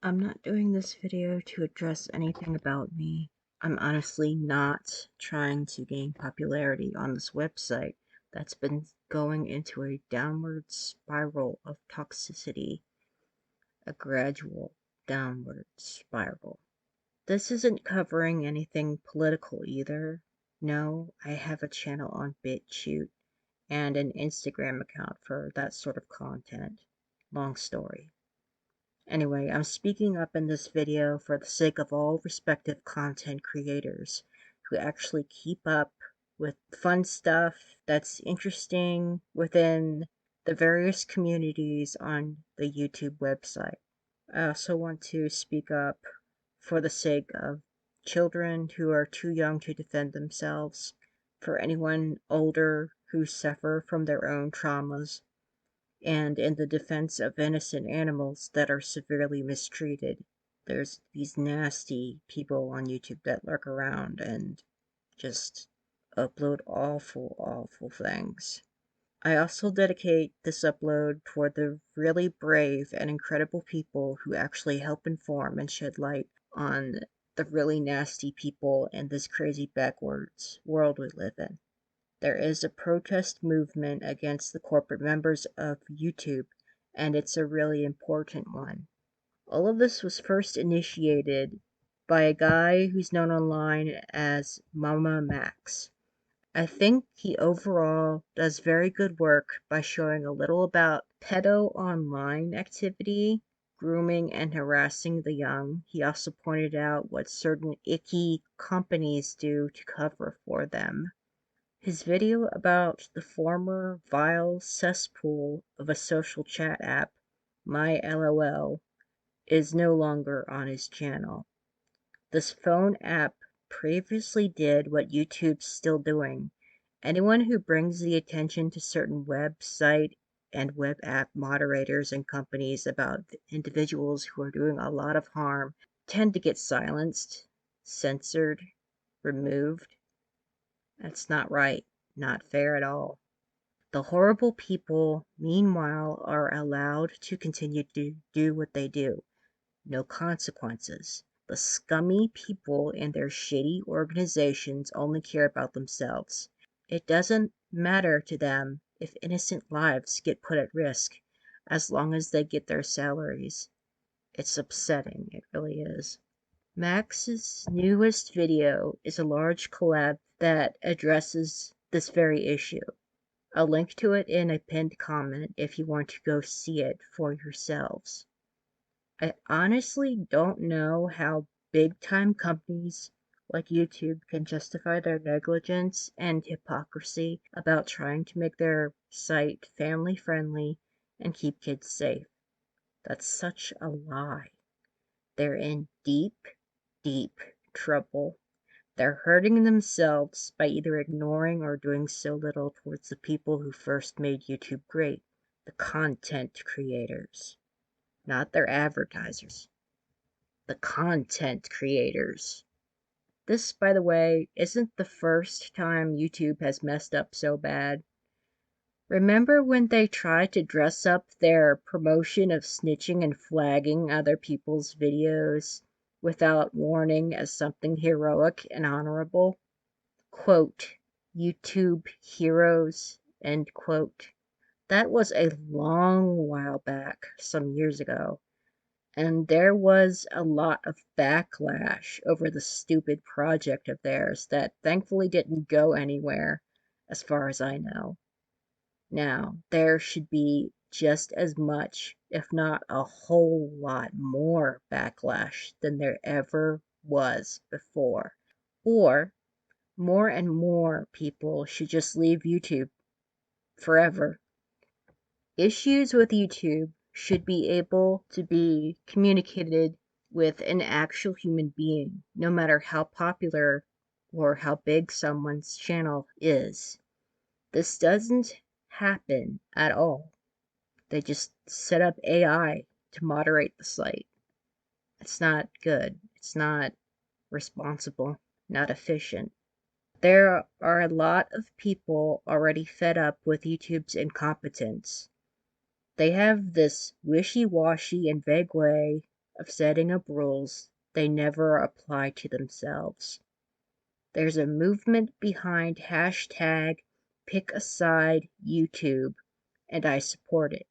I'm not doing this video to address anything about me. I'm honestly not trying to gain popularity on this website that's been going into a downward spiral of toxicity, a gradual downward spiral. This isn't covering anything political either. No, I have a channel on BitChute and an Instagram account for that sort of content. Long story. Anyway, I'm speaking up in this video for the sake of all respective content creators who actually keep up with fun stuff that's interesting within the various communities on the YouTube website. I also want to speak up for the sake of children who are too young to defend themselves, for anyone older who suffer from their own traumas, and in the defense of innocent animals that are severely mistreated. There's these nasty people on YouTube that lurk around and just upload awful, awful things. I also dedicate this upload toward the really brave and incredible people who actually help inform and shed light on the really nasty people in this crazy backwards world we live in. There is a protest movement against the corporate members of YouTube, and it's a really important one. All of this was first initiated by a guy who's known online as Mama Max. I think he overall does very good work by showing a little about pedo online activity, grooming and harassing the young. He also pointed out what certain icky companies do to cover for them. His video about the former vile cesspool of a social chat app, MyLOL, is no longer on his channel. This phone app previously did what YouTube's still doing. Anyone who brings the attention to certain website and web app moderators and companies about individuals who are doing a lot of harm tend to get silenced, censored, removed. That's not right, not fair at all. The horrible people, meanwhile, are allowed to continue to do what they do. No consequences. The scummy people and their shitty organizations only care about themselves. It doesn't matter to them if innocent lives get put at risk, as long as they get their salaries. It's upsetting, it really is. Max's newest video is a large collab that addresses this very issue. I'll link to it in a pinned comment if you want to go see it for yourselves. I honestly don't know how big-time companies like YouTube can justify their negligence and hypocrisy about trying to make their site family-friendly and keep kids safe. That's such a lie. They're in deep, deep trouble. They're hurting themselves by either ignoring or doing so little towards the people who first made YouTube great, the content creators, not their advertisers. The content creators. This, by the way, isn't the first time YouTube has messed up so bad. Remember when they tried to dress up their promotion of snitching and flagging other people's videos without warning as something heroic and honorable? Quote, YouTube heroes, end quote. That was a long while back, some years ago, and there was a lot of backlash over the stupid project of theirs that thankfully didn't go anywhere, as far as I know. Now, there should be just as much, if not a whole lot more backlash than there ever was before. Or more and more people should just leave YouTube forever. Issues with YouTube should be able to be communicated with an actual human being, no matter how popular or how big someone's channel is. This doesn't happen at all. They just set up AI to moderate the site. It's not good. It's not responsible, not efficient. There are a lot of people already fed up with YouTube's incompetence. They have this wishy-washy and vague way of setting up rules they never apply to themselves. There's a movement behind hashtag pick a side YouTube, and I support it.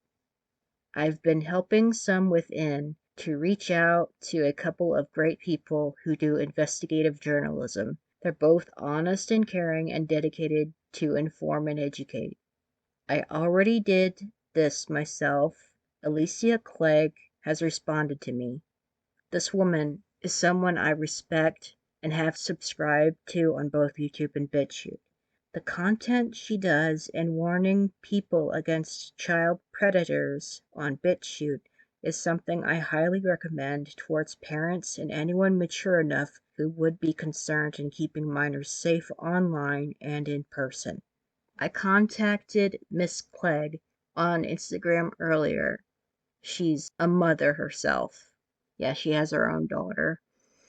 I've been helping some within to reach out to a couple of great people who do investigative journalism. They're both honest and caring and dedicated to inform and educate. I already did this myself. Alicia Clegg has responded to me. This woman is someone I respect and have subscribed to on both YouTube and BitChute. The content she does in warning people against child predators on BitChute is something I highly recommend towards parents and anyone mature enough who would be concerned in keeping minors safe online and in person. I contacted Miss Clegg on Instagram earlier. She's a mother herself. Yeah, she has her own daughter.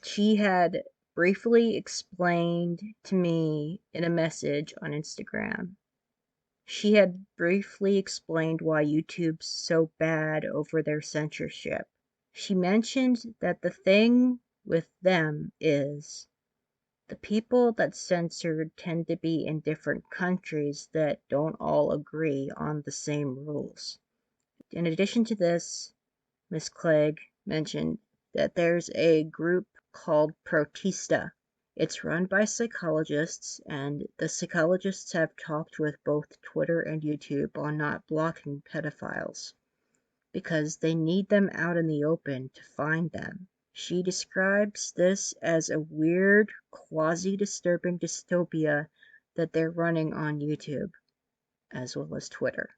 She had briefly explained to me in a message on Instagram. She had briefly explained why YouTube's so bad over their censorship. She mentioned that the thing with them is the people that censored tend to be in different countries that don't all agree on the same rules. In addition to this, Miss Clegg mentioned that there's a group called Protista. It's run by psychologists, and the psychologists have talked with both Twitter and YouTube on not blocking pedophiles because they need them out in the open to find them. She describes this as a weird, quasi-disturbing dystopia that they're running on YouTube, as well as Twitter.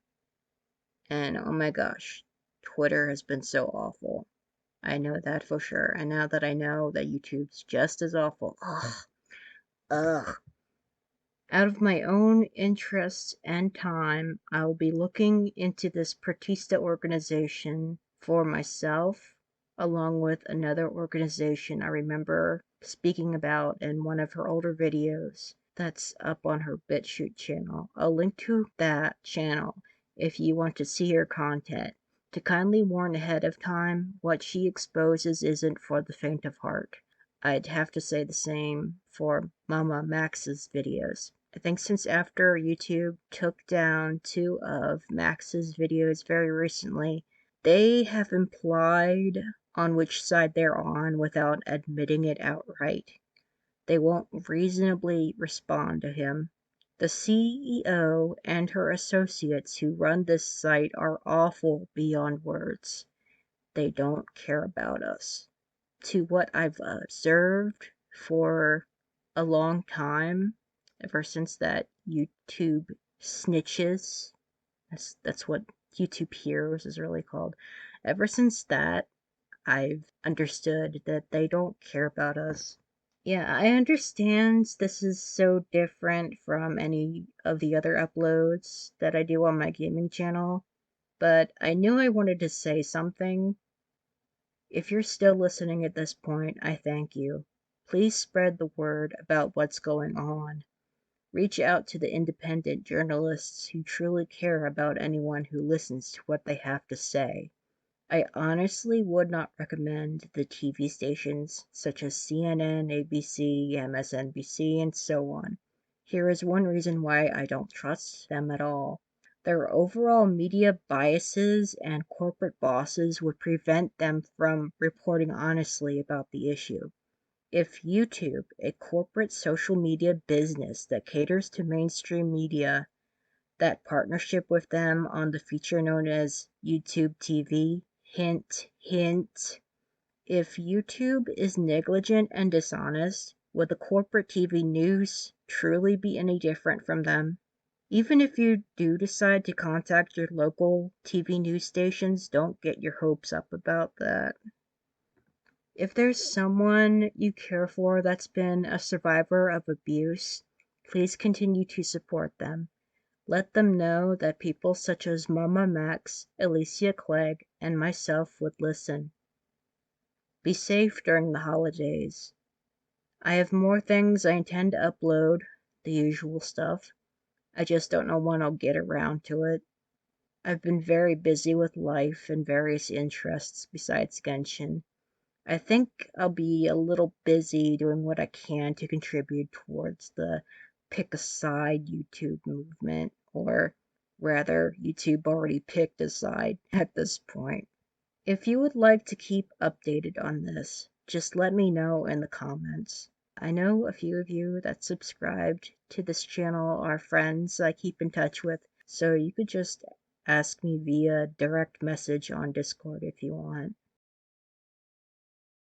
And oh my gosh, Twitter has been so awful. I know that for sure. And now that I know that YouTube's just as awful, ugh. Out of my own interest and time, I will be looking into this Pratista organization for myself, along with another organization I remember speaking about in one of her older videos that's up on her BitChute channel. I'll link to that channel if you want to see her content. To kindly warn ahead of time, what she exposes isn't for the faint of heart. I'd have to say the same for Mama Max's videos. I think since after YouTube took down 2 of Max's videos very recently, they have implied on which side they're on without admitting it outright. They won't reasonably respond to him. The CEO and her associates who run this site are awful beyond words. They don't care about us. To what I've observed for a long time, ever since that YouTube snitches, that's what YouTube Heroes is really called. Ever since that, I've understood that they don't care about us. Yeah, I understand this is so different from any of the other uploads that I do on my gaming channel, but I knew I wanted to say something. If you're still listening at this point, I thank you. Please spread the word about what's going on. Reach out to the independent journalists who truly care about anyone who listens to what they have to say. I honestly would not recommend the TV stations such as CNN, ABC, MSNBC, and so on. Here is one reason why I don't trust them at all. Their overall media biases and corporate bosses would prevent them from reporting honestly about the issue. If YouTube, a corporate social media business that caters to mainstream media, that partnership with them on the feature known as YouTube TV, hint, hint, if YouTube is negligent and dishonest, would the corporate TV news truly be any different from them? Even if you do decide to contact your local TV news stations, don't get your hopes up about that. If there's someone you care for that's been a survivor of abuse, please continue to support them. Let them know that people such as Mama Max, Alicia Clegg, and myself would listen. Be safe during the holidays. I have more things I intend to upload, the usual stuff. I just don't know when I'll get around to it. I've been very busy with life and various interests besides Genshin. I think I'll be a little busy doing what I can to contribute towards the pick a side YouTube movement, or rather, YouTube already picked a side at this point. If you would like to keep updated on this, just let me know in the comments. I know a few of you that subscribed to this channel are friends I keep in touch with, so you could just ask me via direct message on Discord if you want.